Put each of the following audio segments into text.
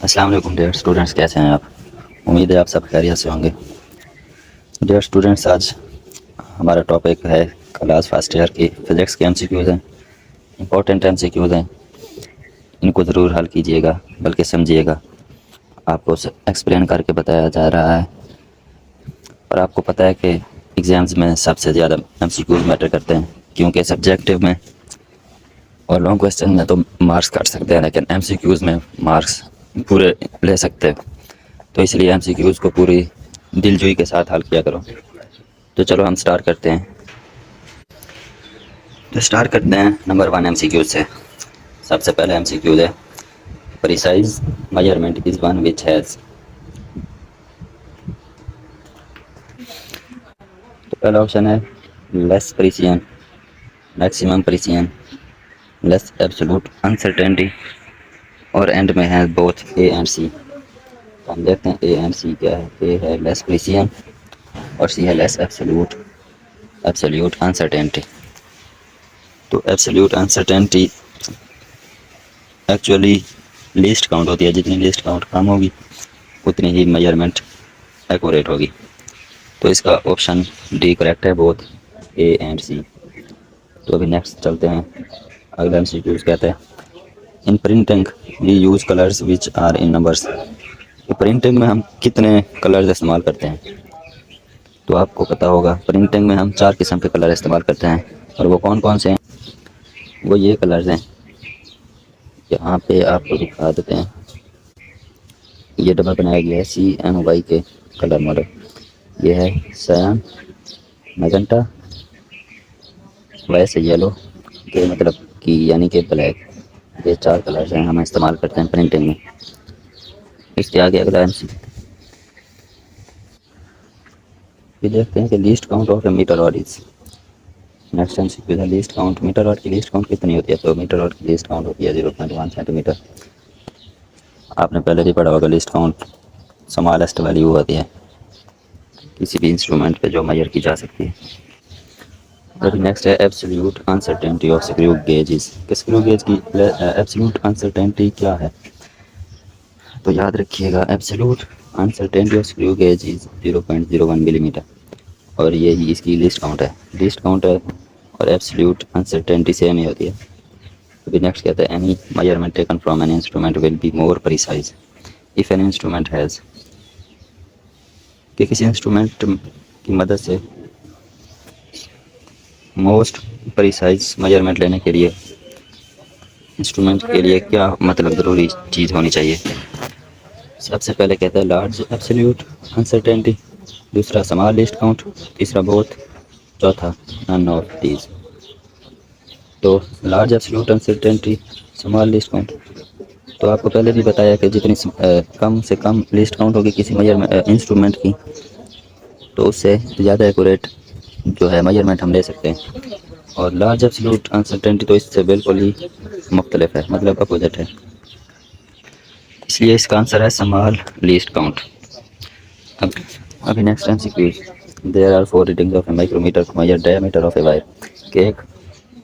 अस्सलाम वालेकुम dear students, कैसे हैं आप? उम्मीद है आप सब खैरियत से होंगे। डियर स्टूडेंट्स, आज हमारा टॉपिक है क्लास फर्स्ट ईयर की फ़िज़िक्स के एमसीक्यूज़ हैं। इंपॉर्टेंट एमसीक्यूज़ हैं, इनको ज़रूर हल कीजिएगा, बल्कि समझिएगा। आपको एक्सप्लेन करके बताया जा रहा है और आपको पता है कि एग्ज़ाम्स में सबसे ज़्यादा एमसीक्यूज़ मैटर करते हैं, क्योंकि सब्जेक्टिव में और लॉन्ग क्वेश्चन में तो मार्क्स काट सकते हैं, लेकिन एमसीक्यूज़ में मार्क्स पूरे ले सकते हैं। तो इसलिए एमसीक्यूज़ को पूरी दिलजोई के साथ हल किया करो। तो चलो हम स्टार्ट करते हैं। तो स्टार्ट करते हैं नंबर 1 एमसीक्यू से। सबसे पहले एमसीक्यू है, precise measurement is one which has. तो पहला ऑप्शन है less precision, maximum precision, less absolute uncertainty, और एंड में है बोथ ए एंड सी। तो हम देखते हैं ए एंड सी क्या है। ए है लेस प्रिसिजन और सी है लेस एब्सोल्यूट अनसर्टेनिटी। तो absolute uncertainty actually least count होती है, जितनी लीस्ट काउंट कम होगी उतनी ही मेजरमेंट एक्यूरेट होगी। तो इसका ऑप्शन डी करेक्ट है, बोथ ए एंड सी। तो अभी नेक्स्ट चलते हैं। अगला एमसीक्यू कहते हैं in printing we use colours which are in numbers. तो प्रिंटिंग में हम कितने कलर्स इस्तेमाल करते हैं? तो आपको पता होगा प्रिंटिंग में हम 4 किस्म के कलर इस्तेमाल करते हैं, और वो कौन कौन से हैं? वो ये कलर्स हैं, यहाँ पे आपको दिखा देते हैं। ये डब्बा बनाया गया है CMY के कलर मॉडल। ये है सयान, मैजेंटा, वैसे येलो के मतलब कि यानी कि ब्लैक। ये 4 कलर्स हैं हम इस्तेमाल करते हैं प्रिंटिंग में। इसके आगे अगला एमसी ये देखते हैं कि least count of a metre rod is. Next MCQ है लीस्ट काउंट, मीटर रॉड की लीस्ट काउंट कितनी होती है? तो मीटर रॉड की लीस्ट काउंट होती है 0.1 सेंटीमीटर। आपने पहले भी पढ़ा होगा लीस्ट काउंट स्मॉलेस्ट वैल्यू होती है किसी भी इंस्ट्रूमेंट पे जो मेजर की जा सकती है। अभी नेक्स्ट है absolute uncertainty of screw gauges. कि स्क्रू गेज की एब्सोल्यूट अनसर्टेनिटी क्या है? तो याद रखिएगा absolute uncertainty of screw gauge is 0.01 millimetre, और ये ही इसकी लिस्ट काउंट है। लिस्ट काउंट है और एब्सोल्यूट अनसर्टेनिटी सेम ही होती है। अभी नेक्स्ट कहता है any measurement taken from an instrument will be more precise if an instrument has. कि किसी इंस्ट्रूमेंट की मदद से मोस्ट प्रिसाइज मेजरमेंट लेने के लिए इंस्ट्रूमेंट के लिए क्या मतलब ज़रूरी चीज़ होनी चाहिए? सबसे पहले कहता है लार्ज एब्सोल्यूट अनसर्टेनिटी, दूसरा स्मॉल लिस्ट काउंट, तीसरा बोथ, चौथा नन ऑफ दीज। तो large absolute uncertainty, small list count. तो आपको पहले भी बताया कि जितनी कम से कम लिस्ट काउंट होगी किसी मेजरमेंट इंस्ट्रूमेंट की, तो उससे ज़्यादा एक्यूरेट जो है मेजरमेंट हम ले सकते हैं। और लार्ज एब्सोल्यूट अनसर्टेनिटी तो इससे बिल्कुल ही मुख्तलिफ है, मतलब अपोजिट है। इसलिए इसका आंसर है स्मॉल लीस्ट काउंट। अब अभी next MCQ there are 4 readings of a micrometer to measure diameter of a wire. कि एक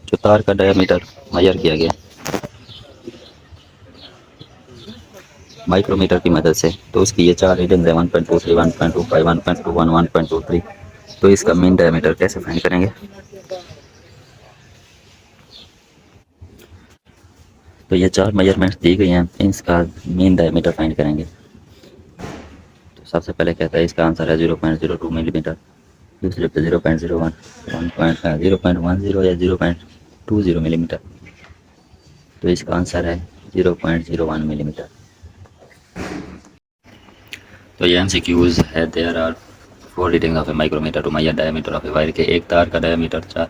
जो तार का डायमीटर मेजर किया गया माइक्रोमीटर की मदद से, तो उसकी ये 4 रीडिंग्स है 1.23, 1.25, 1.21, 1.23। तो इसका मेन डायमीटर कैसे फाइंड करेंगे? तो ये 4 मेजरमेंट्स दी गई हैं, इसका मेन डायमीटर फाइंड करेंगे। तो सबसे पहले कहता है इसका आंसर है 0.02 मिलीमीटर, दूसरे पे 0.01, 0.10 या 0.20 मिलीमीटर। तो इसका आंसर है 0.01 मिलीमीटर। तो ये एमसीक्यूज है there are 4 reading of a micrometer to measure diameter of a wire. के एक तार का डायमीटर 4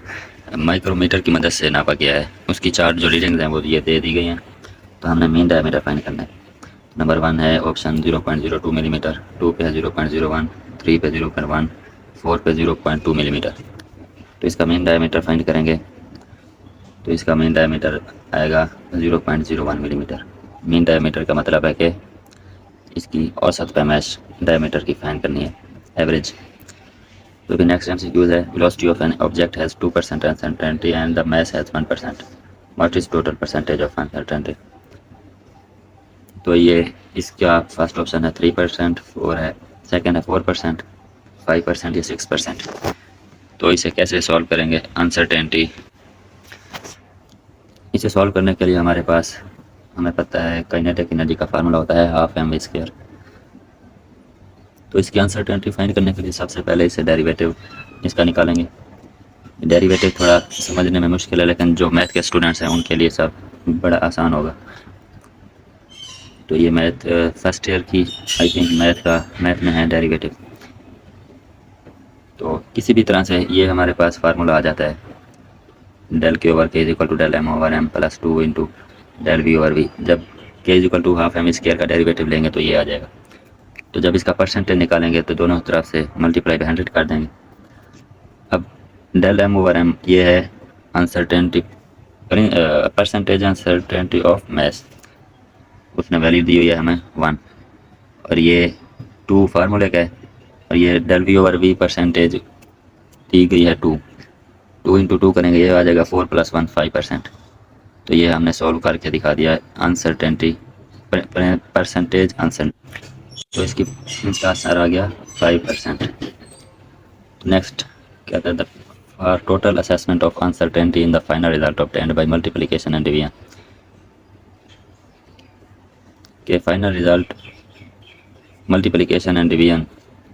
माइक्रोमीटर की मदद से नापा गया है, उसकी 4 जो रीडिंग्स हैं वो ये दे दी गई हैं। तो हमने मेन डायमीटर फाइंड करना है। नंबर 1 है ऑप्शन 0.02 मिलीमीटर, 2 पे है 0.01, 3 पे 0.1, 4 पे 0.2 मिलीमीटर। तो इसका मेन डायमीटर फाइंड करेंगे। तो इसका मेन डायमीटर आएगा 0.01 मिलीमीटर। मेन डायमीटर का मतलब है कि इसकी औसत पैमाइश डायमीटर की फाइंड करनी है, एवरेज। तो भी नेक्स्ट एमसीक्यूज है velocity of an object has 2% uncertainty and the mass has 1%, what is total percentage of uncertainty. तो ये इसका फर्स्ट ऑप्शन है 3%, 4 है, सेकंड है 4%, 5% या 6%। तो इसे कैसे सॉल्व करेंगे अनसर्टेनिटी। इसे सॉल्व करने के लिए हमारे पास हमें पता है काइनेटिक एनर्जी का फार्मूला होता है हाफ एम वी स्क्वायर। तो इसकी अनसर्टेनिटी फाइंड करने के लिए सबसे पहले इसे डेरिवेटिव इसका निकालेंगे। डेरिवेटिव थोड़ा समझने में मुश्किल है, लेकिन जो मैथ के स्टूडेंट्स हैं उनके लिए सब बड़ा आसान होगा। तो ये मैथ फर्स्ट ईयर की आई थिंक मैथ में है डेरिवेटिव। तो किसी भी तरह से ये हमारे पास फार्मूला आ जाता है del K over K is equal to del M over M plus 2 into del V over V. जब K is equal to half M square का डेरिवेटिव लेंगे तो ये आ जाएगा। तो जब इसका परसेंटेज निकालेंगे तो दोनों तरफ से मल्टीप्लाई बाय 100 कर देंगे। अब डेल एम ओवर एम ये है uncertainty percentage uncertainty of math, उसने वैल्यू दी हुई है हमें 1, और ये 2 फार्मूले का है, और ये del V over V percentage दी गई है 2 इंटू 2 करेंगे ये आ जाएगा 4 + 1 5%। तो ये हमने सॉल्व करके दिखा दिया है अनसर्टेनिटी परसेंटेज अनसर्टेनिटी। तो इसका आंसर आ गया 5%। नेक्स्ट क्या कहता है total assessment of uncertainty in the final result obtained by multiplication and division. के final result multiplication and division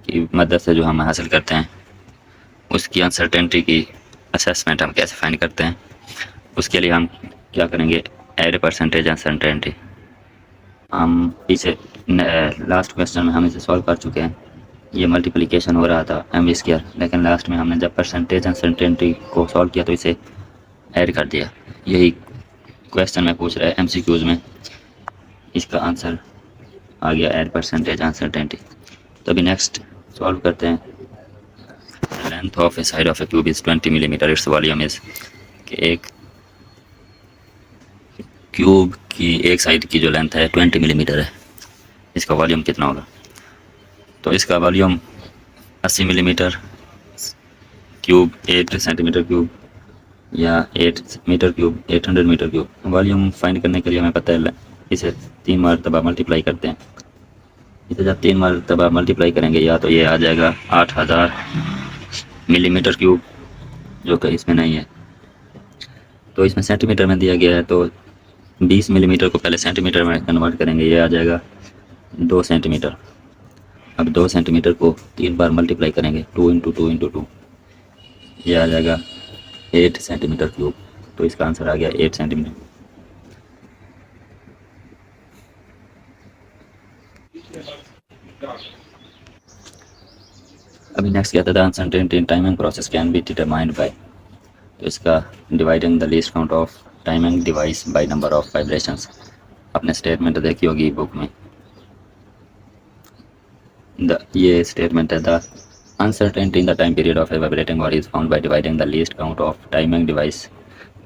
की मदद से जो हम हासिल करते हैं उसकी अनसर्टेनिटी की असेसमेंट हम कैसे फाइंड करते हैं, उसके लिए हम क्या करेंगे एड परसेंटेज अनसर्टेनिटी। हम पीछे लास्ट क्वेश्चन में हम इसे सॉल्व कर चुके हैं। ये मल्टीप्लिकेशन हो रहा था एम वी स्क्वायर, लेकिन लास्ट में हमने जब परसेंटेज अनसर्टेनिटी को सॉल्व किया तो इसे ऐड कर दिया। यही क्वेश्चन में पूछ रहा है MCQs में, इसका आंसर आ गया ऐड परसेंटेज अनसर्टेनिटी। तो अभी नेक्स्ट सॉल्व करते हैं। Length of A side of A cube is 20 millimetre, its volume is कि एक क्यूब की एक साइड की जो लेंथ है 20 मिलीमीटर है, इसका वॉल्यूम कितना होगा। तो इसका volume 80 millimetre cube 8 centimetre cube या 8 metre cube 800 metre cube. Volume find करने के लिए हमें पता है इसे 3 मरतबा मल्टीप्लाई करते हैं। इसे जब 3 मरतबा मल्टीप्लाई करेंगे या तो ये आ जाएगा 8000 मिलीमीटर क्यूब, जो कि इसमें नहीं है। तो इसमें सेंटीमीटर में दिया गया है, तो 20 मिलीमीटर को पहले सेंटीमीटर में कन्वर्ट करेंगे, ये आ जाएगा 2 सेंटीमीटर। अब 2 सेंटीमीटर को 3 बार मल्टीप्लाई करेंगे 2 इंटू 2 इंटू 2, ये आ जाएगा 8 सेंटीमीटर क्यूब। तो इसका आंसर आ गया 8 सेंटीमीटर। अभी नेक्स्ट क्या था uncertainty in timing process can be determined by. तो इसका dividing the least count of timing device by number of vibrations. आपने स्टेटमेंट देखी होगी बुक में, ये स्टेटमेंट है the uncertainty in the time period of A vibrating body is found by dividing the least count of timing device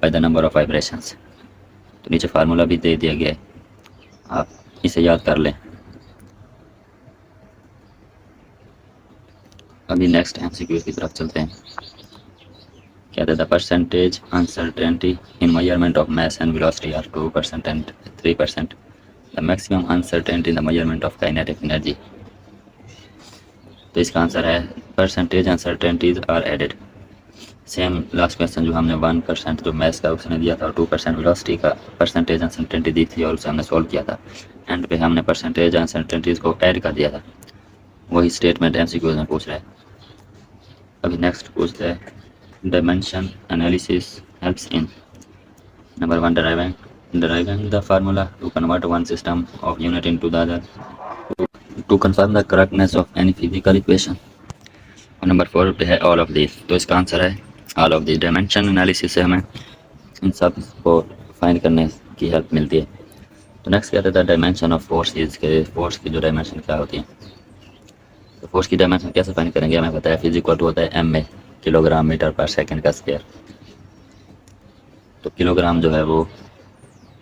by the number of vibrations. तो नीचे formula भी दे दिया गया है, आप इसे याद कर लें। अभी नेक्स्ट MCQ की तरफ चलते हैं। कहते हैं the percentage uncertainty in measurement of mass and velocity are 2% and 3%। The maximum uncertainty in the measurement of kinetic energy. तो इसका आंसर है percentage uncertainties are added. Same last question जो हमने 1% जो मैथ्स का उसने दिया था और 2% वेलोसिटी का परसेंटेज अनसर्टेनिटी दी थी और उसे हमने सॉल्व किया था। एंड पे हमने परसेंटेज अनसर्टेनिटीज को ऐड कर दिया था। वही स्टेटमेंट MCQ में पूछ रहा है। अभी नेक्स्ट पूछते हैं dimension analysis helps in number 1 deriving the formula to convert one system of unit into the other to confirm the correctness of any physical equation। और नंबर 4 पे है ऑल ऑफ दिस। तो इसका आंसर है all of this. Dimension analysis से हमें इन सब को फाइंड करने की हेल्प मिलती है। तो नेक्स्ट क्या रहता है डायमेंशन ऑफ फोर्सेस के, फोर्स की जो डायमेंशन क्या होती है। तो फोर्स की डायमेंशन कैसे फाइंड करेंगे, हमें पता है फिज इक्वल टू होता है M में किलोग्राम मीटर पर सेकंड का स्क्वायर। तो किलोग्राम जो है वो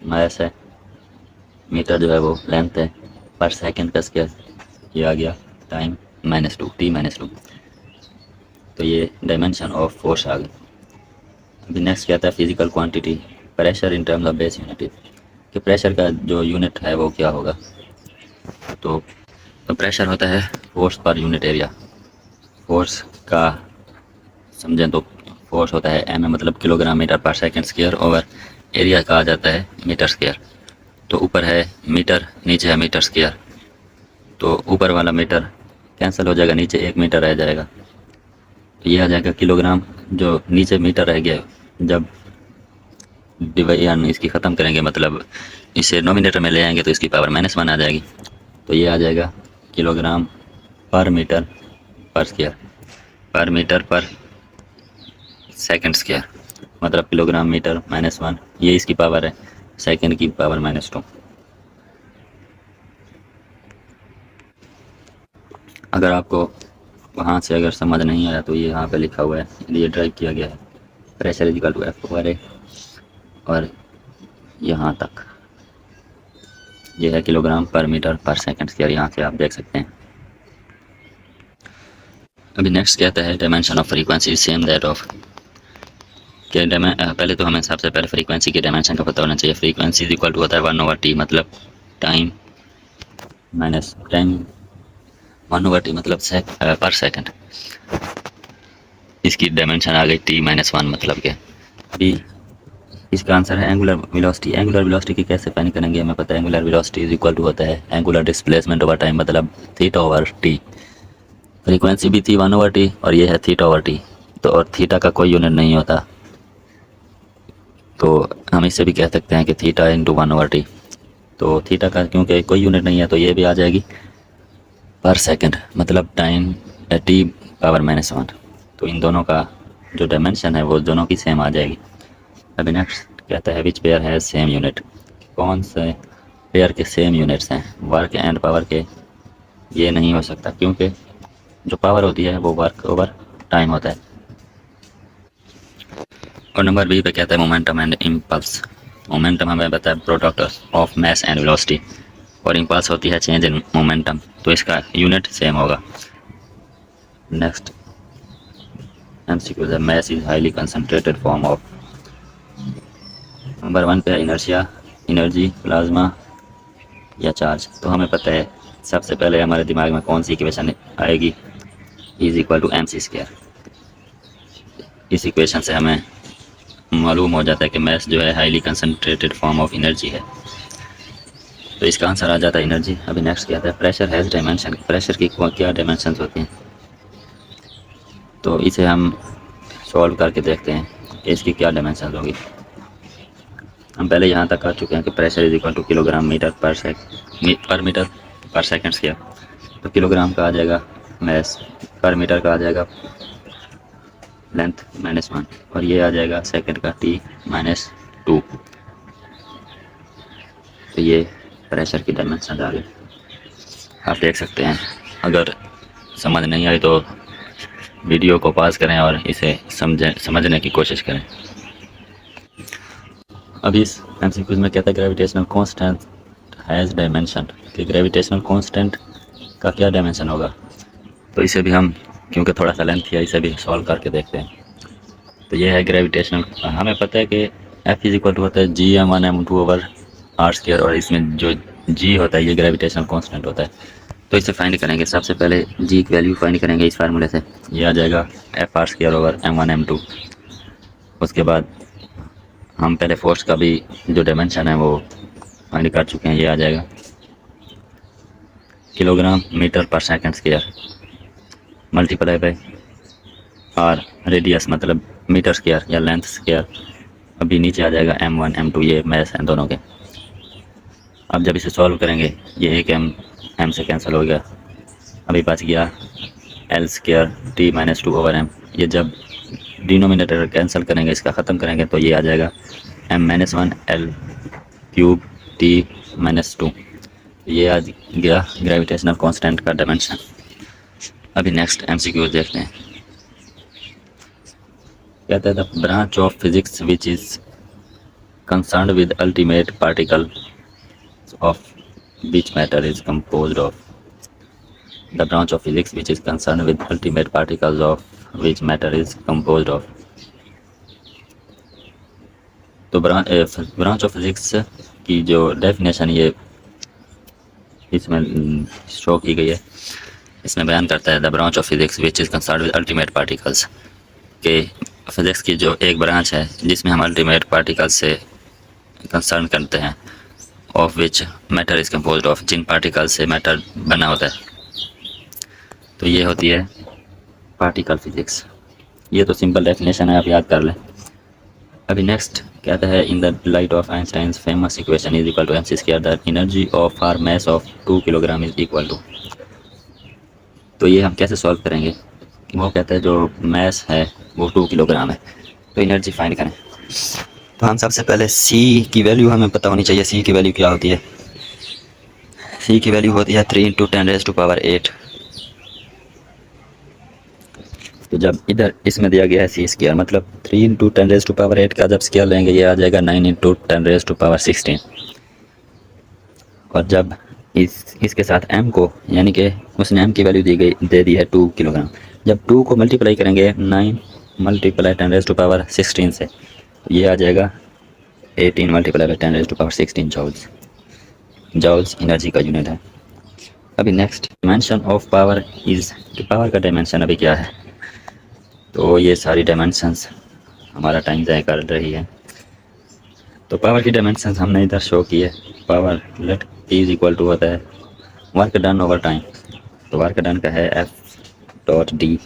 मास है, मीटर जो है वो लेंथ है, पर सेकंड का स्क्वायर ये आ गया टाइम -2 t-2। तो ये डायमेंशन ऑफ फोर्स आ गई। अभी नेक्स्ट क्या था physical quantity pressure in terms of base unit, कि प्रेशर का जो यूनिट है वो क्या होगा। तो प्रेशर होता है force per unit area. Force का समझें तो फोर्स होता है एम मतलब किलोग्राम मीटर पर सेकंड स्क्वायर, ओवर एरिया का आ जाता है मीटर स्क्वायर। तो ऊपर है मीटर, नीचे है मीटर स्क्वायर, तो ऊपर वाला मीटर कैंसिल हो जाएगा, नीचे 1 मीटर रह जाएगा। तो ये आ जाएगा किलोग्राम, जो नीचे मीटर रह गया जब डिवीजन इसकी ख़त्म करेंगे, मतलब इसे नोमिनेटर में ले आएंगे तो इसकी पावर -1 आ जाएगी। तो ये आ जाएगा किलोग्राम पर मीटर पर स्क्वायर, पर मीटर पर सेकंड स्क्वायर, मतलब किलोग्राम मीटर -1, ये इसकी पावर है, सेकंड की पावर -2। अगर आपको वहाँ से अगर समझ नहीं आया तो ये यहाँ पे लिखा हुआ है, ये ड्राइव किया गया है, pressure is equal to F over A, और यहाँ तक ये है किलोग्राम पर मीटर पर सेकंड स्क्वायर, यहाँ से आप देख सकते हैं। अभी नेक्स्ट कहता है dimension of frequency same that of, कि पहले तो हमें सबसे पहले फ्रीक्वेंसी के डायमेंशन का पता होना चाहिए। फ्रीक्वेंसी इज इक्वल टू होता है 1/T, मतलब टाइम माइनस टाइम, 1/T मतलब पर सेकंड। इसकी डायमेंशन आ गई T-1, मतलब के अभी इसका आंसर है एंगुलर वेलोसिटी। एंगुलर वेलोसिटी की कैसे फाइंड करेंगे, हमें पता है angular velocity is equal to होता है एंगुलर डिस्प्लेसमेंट ओवर टाइम, मतलब θ/t। फ्रीक्वेंसी भी थी 1/T और ये है θ/t, तो और थीटा का कोई यूनिट नहीं होता, तो हम इसे भी कह सकते हैं कि थीटा इंटू 1/T। तो थीटा का क्योंकि कोई यूनिट नहीं है तो ये भी आ जाएगी पर सेकंड, मतलब टाइम T⁻⁻1। तो इन दोनों का जो डायमेंशन है वो दोनों की सेम आ जाएगी। अभी नेक्स्ट कहता है विच पेयर है सेम यूनिट, कौन से पेयर के सेम यूनिट्स हैं वर्क एंड पावर के। ये नहीं हो सकता क्योंकि जो पावर होती है वो वर्क ओवर टाइम होता है। और नंबर बी पे कहता है मोमेंटम एंड इम्पल्स। मोमेंटम हमें पता है product of mass and velocity, और इम्पल्स होती है चेंज इन मोमेंटम, तो इसका यूनिट सेम होगा। नेक्स्ट एमसीक्यू है mass is highly concentrated form of. Number 1 पे इनर्शिया, एनर्जी, प्लाज्मा या चार्ज। तो हमें पता है सबसे पहले हमारे दिमाग में कौन सी इक्वेशन आएगी, इज इक्वल टू mc²। इस इक्वेशन से हमें मालूम हो जाता है कि मास जो है highly concentrated form of energy है, तो इसका आंसर आ जाता है एनर्जी। अभी नेक्स्ट क्या आता है प्रेशर हैज़ डायमेंशन। प्रेशर की क्या डायमेंशन होती हैं, तो इसे हम सॉल्व करके देखते हैं कि इसकी क्या डायमेंशन होगी। हम पहले यहाँ तक आ चुके हैं कि pressure is equal to kilogram metre पर मीटर पर सेकंड स्क्वायर। तो किलोग्राम का आ जाएगा मास, पर मीटर का आ जाएगा लेंथ -1, और ये आ जाएगा सेकंड का T-2। तो ये प्रेशर की डायमेंशन आ गई, आप देख सकते हैं। अगर समझ नहीं आई तो वीडियो को पॉज करें और इसे समझने की कोशिश करें। अभी इस एमसीक्यूज में कहता है ग्रेविटेशनल कांस्टेंट हैज़ डायमेंशन, कि ग्रेविटेशनल कांस्टेंट का क्या डायमेंशन होगा। तो इसे भी हम, क्योंकि थोड़ा सा लेंथ है, इसे भी सॉल्व करके देखते हैं। तो ये है ग्रेविटेशनल, हमें पता है कि F इज इक्वल टू होता है G m1m2/r², और इसमें जो G होता है ये ग्रेविटेशनल कांस्टेंट होता है। तो इसे फाइंड करेंगे, सबसे पहले G की वैल्यू फाइंड करेंगे इस फार्मूले से, ये आ जाएगा Fr²/m1m2। उसके बाद हम पहले फोर्स का भी जो डायमेंशन है वो फाइंड कर चुके हैं, ये आ जाएगा किलोग्राम मीटर पर second square multiply by R radius, मतलब मीटर स्क्वायर या लेंथ स्क्वायर। अभी नीचे आ जाएगा m1 m2, ये मैथ हैं दोनों के। अब जब इसे सॉल्व करेंगे ये एक m से कैंसिल हो गया, अभी बच गया L² T-2/m। ये जब डिनोमिनेटर कैंसिल करेंगे, इसका ख़त्म करेंगे, तो ये आ जाएगा m-1 L³ T-2। ये आ गया ग्रेविटेशनल कांस्टेंट का डायमेंशन। अभी नेक्स्ट एमसीक्यू देखते हैं। कहता है the branch of physics which is concerned with ultimate particle of which matter is composed of. The branch of physics which is concerned with ultimate particles of which matter is composed of. तो branch of physics की जो definition ये इसमें show की गई है। इसमें बयान करता है the branch of physics which is concern with ultimate particles, के फिजिक्स की जो एक ब्रांच है जिसमें हम अल्टीमेट पार्टिकल्स से कंसर्न करते हैं, of which matter is composed of, जिन पार्टिकल से मैटर बना होता है। तो ये होती है पार्टिकल फिजिक्स। ये तो सिंपल डेफिनेशन है, आप याद कर लें। अभी नेक्स्ट कहता है in the light of Einstein's famous equation is equal to M C square, the energy of our mass of 2 kilogram is equal to. तो ये हम कैसे सॉल्व करेंगे? वो कहता है जो मास है वो 2 किलोग्राम है, तो एनर्जी फाइंड करें। तो हम सबसे पहले सी की वैल्यू हमें पता होनी चाहिए। सी की वैल्यू क्या होती है? सी की वैल्यू होती है 3 × 10⁸। तो जब इधर इसमें दिया गया है सी स्क्वायर, मतलब 3 × 10⁸ का जब स्क्वायर लेंगे ये आ जाएगा 9 × 10⁻16। और जब इसके साथ m को, यानी कि उसने m की वैल्यू दे दी है 2 किलोग्राम, जब 2 को मल्टीप्लाई करेंगे 9 × 10⁻16 से, तो ये आ जाएगा 18 × 10⁻16 जॉल्स। जॉल्स एनर्जी का यूनिट है। अभी next dimension of power is, कि पावर का डायमेंशन अभी क्या है? तो ये सारी डायमेंशंस हमारा टाइम ज़ाय कर रही है। तो पावर की डायमेंशंस हमने इधर शो की है। Power let P is equal to होता है वर्क डन ओवर टाइम। तो वर्क डन का है F.D/T।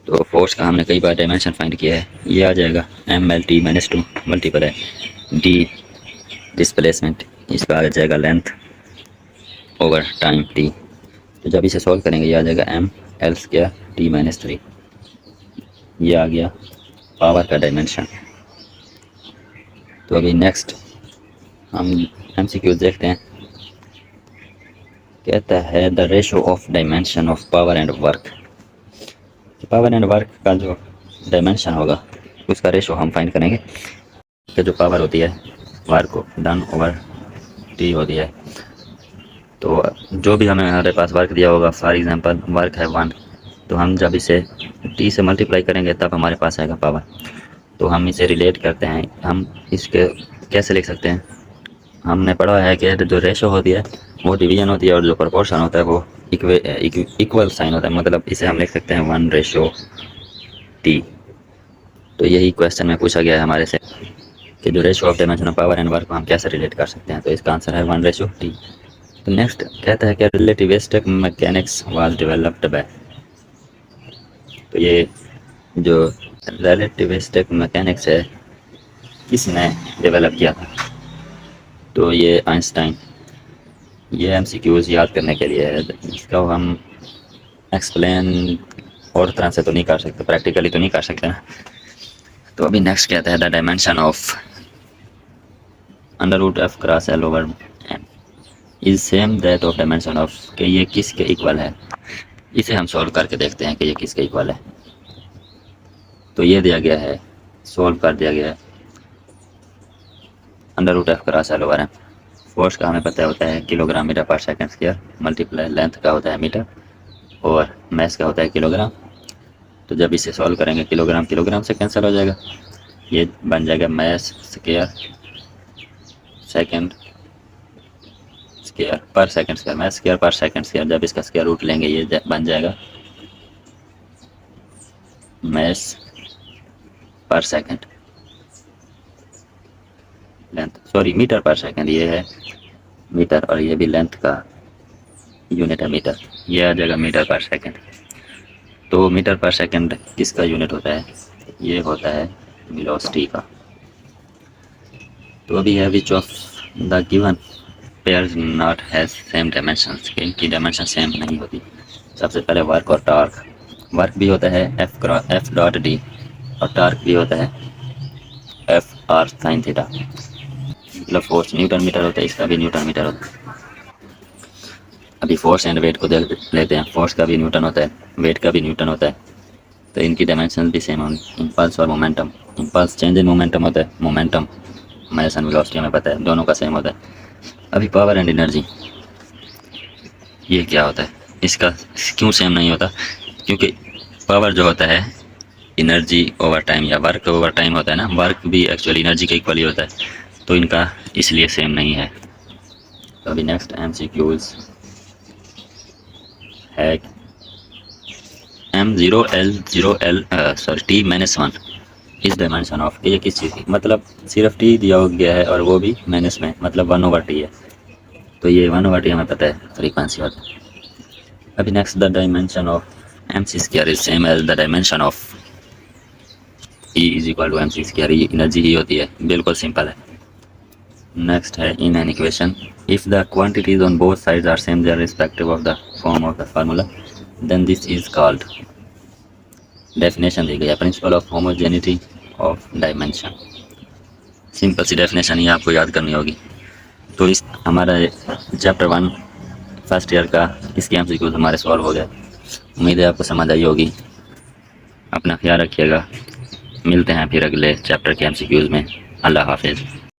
तो फोर्स का हमने कई बार डायमेंशन फाइंड किया है, ये आ जाएगा mL/T-2 मल्टीपल है D डिस्प्लेसमेंट, इसका आ जाएगा लेंथ ओवर टाइम T। तो जब इसे सॉल्व करेंगे ये आ जाएगा mL²T-3। ये आ गया पावर का डायमेंशन। तो अभी नेक्स्ट हम MCQ देखते हैं। कहता है the ratio of dimension of power and work. Power and work का जो डायमेंशन होगा उसका रेशो हम फाइंड करेंगे कि जो पावर होती है वर्क को डन ओवर टी होती है। तो जो भी हमें हमारे पास वर्क दिया होगा, फॉर एग्जांपल वर्क है 1, तो हम जब इसे टी से मल्टीप्लाई करेंगे तब हमारे पास आएगा पावर। तो हम इसे रिलेट करते हैं, हम इसके कैसे लिख सकते हैं? हमने पढ़ा है कि जो रेशो होती है वो डिवीजन होती है और जो प्रोपोर्शन होता है वो इक्वल साइन होता है, मतलब इसे हम लिख सकते हैं 1:T। तो यही क्वेश्चन में पूछा गया है हमारे से कि जो ratio of dimension of power and work को हम कैसे रिलेट कर सकते हैं। तो इसका आंसर है 1:T। तो नेक्स्ट कहता है कि relativistic mechanics was developed by. तो ये जो रिलेटिविस्टिक मैकेनिक्स है किसने डेवलप किया था? तो ये आइंस्टाइन। ये MCQs याद करने के लिए है, इसका हम एक्सप्लेन और तरह से तो नहीं कर सकते, प्रैक्टिकली तो नहीं कर सकते ना। तो अभी नेक्स्ट कहता है the dimension of √F/L/m is same that of dimension of, कि ये किसके इक्वल है? इसे हम सॉल्व करके देखते हैं कि ये किसके इक्वल है। तो ये दिया गया है, सॉल्व कर दिया गया है √F/L/m। फोर्स का हमें पता होता है किलोग्राम मीटर पर सेकंड स्क्वायर, मल्टीप्लाई लेंथ का होता है मीटर और मैस का होता है किलोग्राम। तो जब इसे सॉल्व करेंगे किलोग्राम किलोग्राम से कैंसिल हो जाएगा, ये बन जाएगा मैस स्क्वायर सेकंड स्क्वायर पर सेकंड स्क्वायर, मैस स्क्वायर पर सेकंड स्क्वायर। जब इसका स्क्वायर रूट लेंगे ये बन जाएगा मैस पर सेकंड लेंथ, सॉरी मीटर पर सेकंड, ये है मीटर और ये भी लेंथ का यूनिट है मीटर, ये आ जाएगा मीटर पर सेकंड। तो मीटर पर सेकंड किसका यूनिट होता है? ये होता है वेलोसिटी का। तो अभी है which of the given pairs not has same dimensions, कि इनकी डायमेंशन सेम नहीं होती। सबसे पहले वर्क और टॉर्क। वर्क भी होता है F.D और टॉर्क भी होता है F/sin थीटा। मतलब फोर्स न्यूटन मीटर होता है, इसका भी न्यूटन मीटर होता है। अभी फोर्स एंड वेट को देख लेते हैं। फोर्स का भी न्यूटन होता है, वेट का भी न्यूटन होता है, तो इनकी डायमेंशन भी सेम होंगी। इम्पल्स और momentum, impulse change in momentum होता है, मोमेंटम मास एंड वेलोसिटी हमें पता है, दोनों का सेम होता है। अभी पावर एंड एनर्जी, ये क्या होता है? इसका क्यों सेम नहीं होता? क्योंकि पावर जो होता है एनर्जी ओवर टाइम या वर्क ओवर टाइम होता है ना, वर्क भी एक्चुअली एनर्जी के इक्वल ही होता है। तो इनका इसलिए सेम नहीं है। तो अभी नेक्स्ट MCQs है M0L0L सॉरी T-1 इस डायमेंशन ऑफ, ये किस चीज़ की, मतलब सिर्फ T दिया गया है और वो भी माइनस में, मतलब 1/T है। तो ये 1/T हमें पता है फ्रीक्वेंसी बात। अभी next the dimension of MC² is same as the dimension of E is equal to MC²। ये एनर्जी ही होती है, बिल्कुल सिंपल है। नेक्स्ट है in an equation if the quantities on both sides are same their respective of the form of the formula then this is called. Definition दी गई है principle of homogeneity of dimension. Simple सी definition ही आपको याद करनी होगी। तो इस हमारा चैप्टर 1 फर्स्ट ईयर का इसके MCQs हमारे सॉल्व हो गए। उम्मीद है आपको समझ आई होगी। अपना ख्याल रखिएगा, मिलते हैं फिर अगले चैप्टर के MCQs में। अल्लाह हाफिज़।